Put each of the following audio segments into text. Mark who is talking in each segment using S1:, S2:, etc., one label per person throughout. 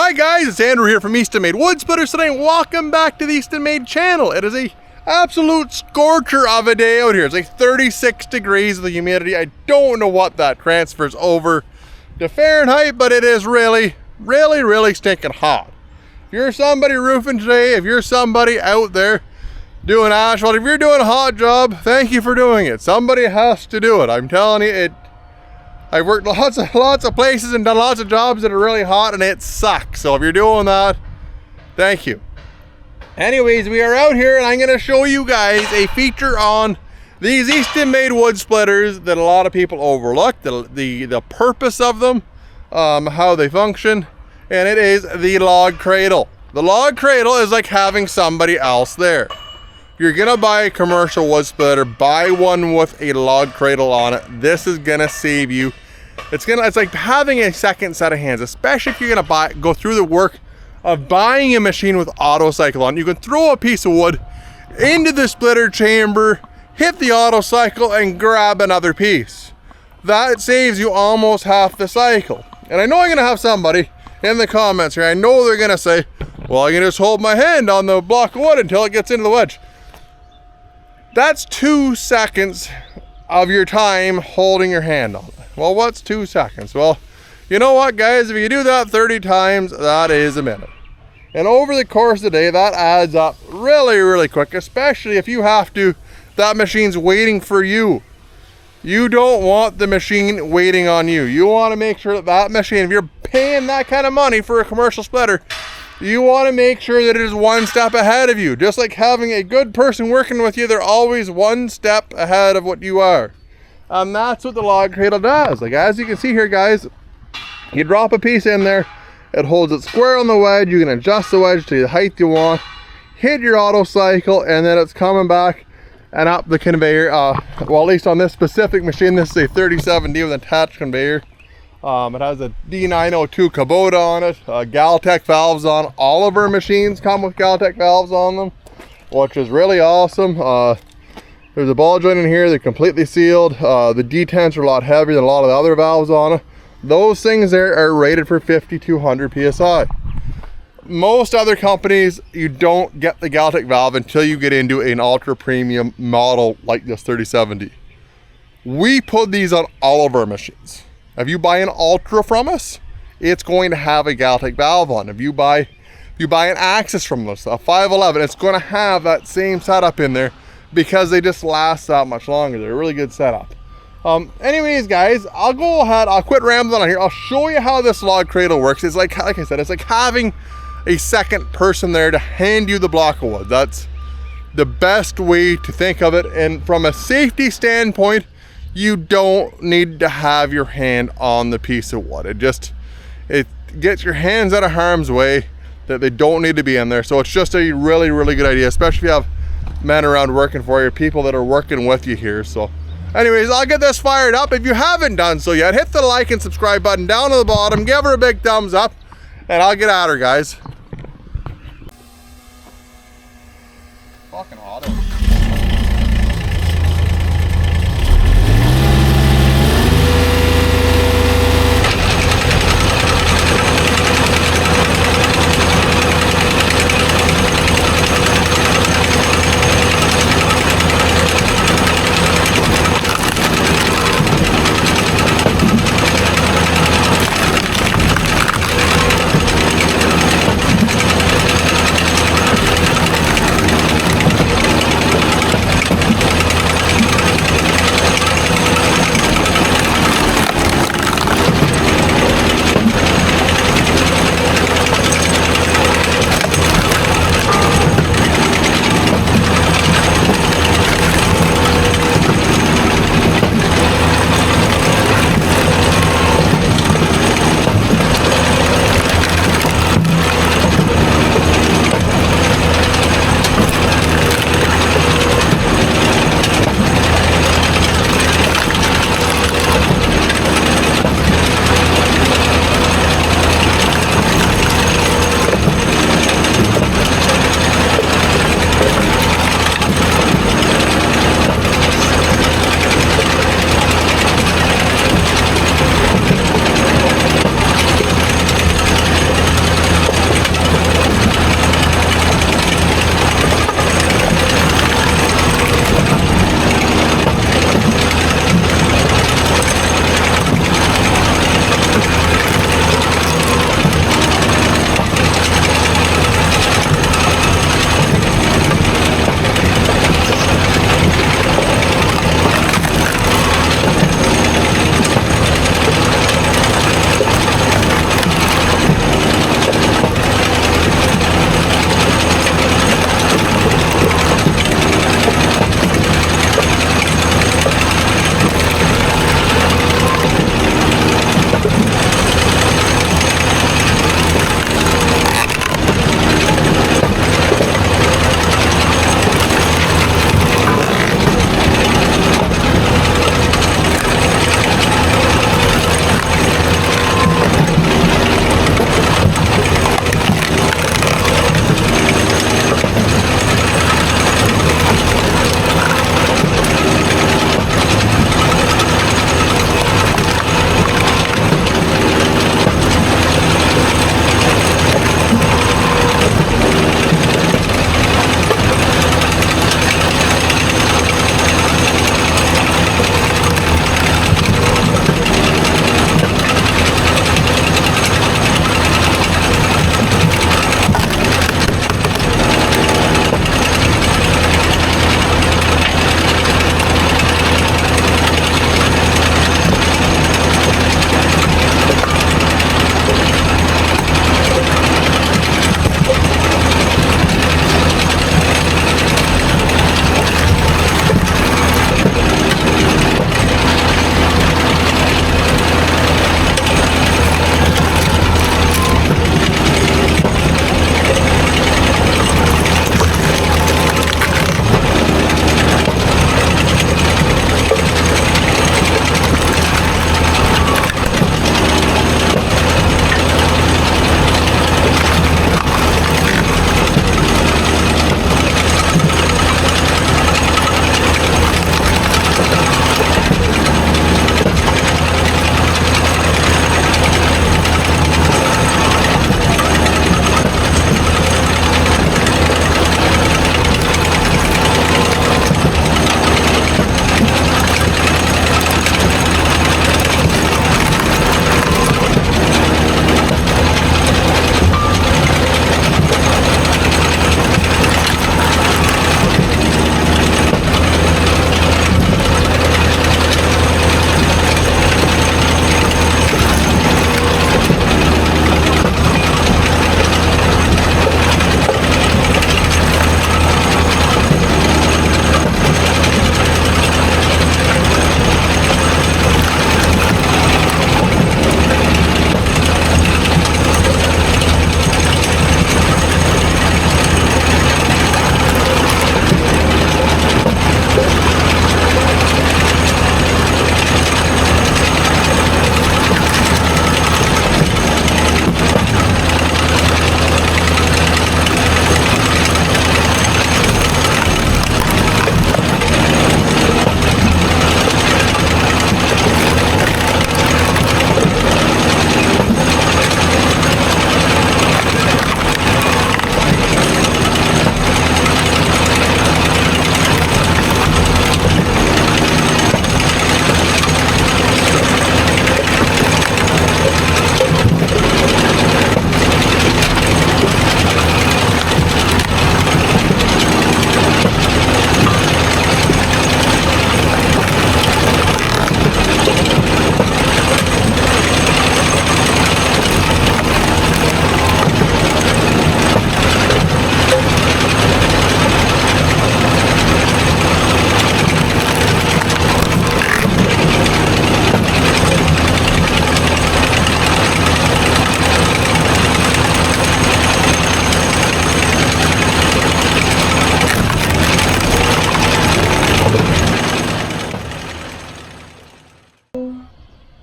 S1: Hi guys, it's Andrew here from Eastonmade Wood Splitters today, and welcome back to the Eastonmade channel. It is a absolute scorcher of a day out here. It's like 36 degrees of the humidity. I don't know what that transfers over to Fahrenheit, but it is really stinking hot. If you're somebody roofing today, if you're somebody out there doing asphalt, if you're doing a hot job, thank you for doing it. Somebody has to do it. I'm telling you, I've worked lots of places and done lots of jobs that are really hot and it sucks. So if you're doing that, thank you. Anyways, we are out here and I'm gonna show you guys a feature on these Eastonmade wood splitters that a lot of people overlook, the purpose of them, how they function, and it is the log cradle. The log cradle is like having somebody else there. If you're gonna buy a commercial wood splitter, buy one with a log cradle on it. This is gonna save you. It's like having a second set of hands, especially if you're gonna go through the work of buying a machine with auto cycle on. You can throw a piece of wood into the splitter chamber, hit the auto cycle, and grab another piece. That saves you almost half the cycle. And I know I'm gonna have somebody in the comments here, I know they're gonna say, well, I can just hold my hand on the block of wood until it gets into the wedge. That's 2 seconds of your time holding your hand on it. Well, what's 2 seconds? Well, you know what, guys? If you do that 30 times, that is a minute. And over the course of the day, that adds up really quick, especially if you have to, that machine's waiting for you. You don't want the machine waiting on you. You want to make sure that that machine, if you're paying that kind of money for a commercial splitter, you want to make sure that it is one step ahead of you. Just like having a good person working with you, they're always one step ahead of what you are. And that's what the log cradle does. Like, as you can see here, guys, you drop a piece in there, it holds it square on the wedge. You can adjust the wedge to the height you want, hit your auto cycle, and then it's coming back and up the conveyor. Well, at least on this specific machine, this is a 37D with an attached conveyor. It has a D902 Kubota on it, Galtech valves on. All of our machines come with Galtech valves on them, which is really awesome. There's a ball joint in here, they're completely sealed. The detents are a lot heavier than a lot of the other valves on it. Those things there are rated for 5,200 PSI. Most other companies, you don't get the Galtech valve until you get into an ultra premium model like this 3070. We put these on all of our machines. If you buy an Ultra from us, it's going to have a Galtech valve on. If you buy an Axis from us, a 511, it's going to have that same setup in there because they just last that much longer. They're a really good setup. Anyways, guys, I'll go ahead, I'll quit rambling on here. I'll show you how this log cradle works. It's like I said, it's like having a second person there to hand you the block of wood. That's the best way to think of it. And from a safety standpoint, you don't need to have your hand on the piece of wood. It gets your hands out of harm's way, that they don't need to be in there. So it's just a really good idea, especially if you have men around working for you, people that are working with you here. So anyways, I'll get this fired up. If you haven't done so yet, hit the like and subscribe button down at the bottom, give her a big thumbs up, and I'll get at her, guys. Fucking hot out.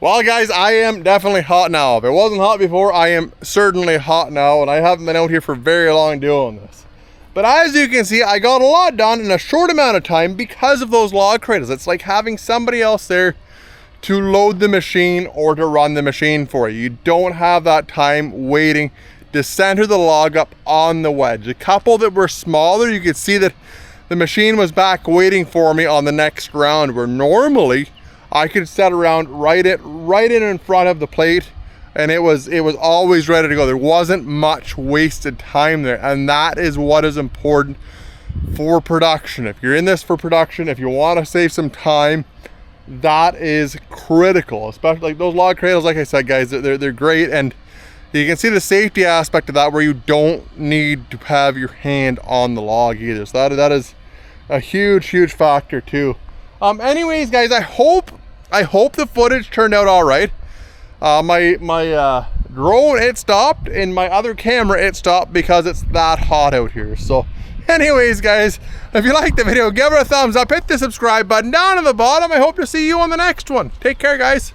S1: Well guys, I am definitely hot now. If it wasn't hot before, I am certainly hot now, and I haven't been out here for very long doing this. But as you can see, I got a lot done in a short amount of time because of those log cradles. It's like having somebody else there to load the machine or to run the machine for you. You don't have that time waiting to center the log up on the wedge. A couple that were smaller, you could see that the machine was back waiting for me on the next round, where normally I could set around right in front of the plate, and it was always ready to go. There wasn't much wasted time there, and that is what is important for production. If you're in this for production, if you want to save some time, that is critical. Especially like those log cradles, like I said guys, they're great, and you can see the safety aspect of that, where you don't need to have your hand on the log either. So that is a huge factor too. Anyways guys, I hope the footage turned out all right. My drone, it stopped, and my other camera, it stopped because it's that hot out here. So anyways guys, if you liked the video, give it a thumbs up, hit the subscribe button down at the bottom. I hope to see you on the next one. Take care guys.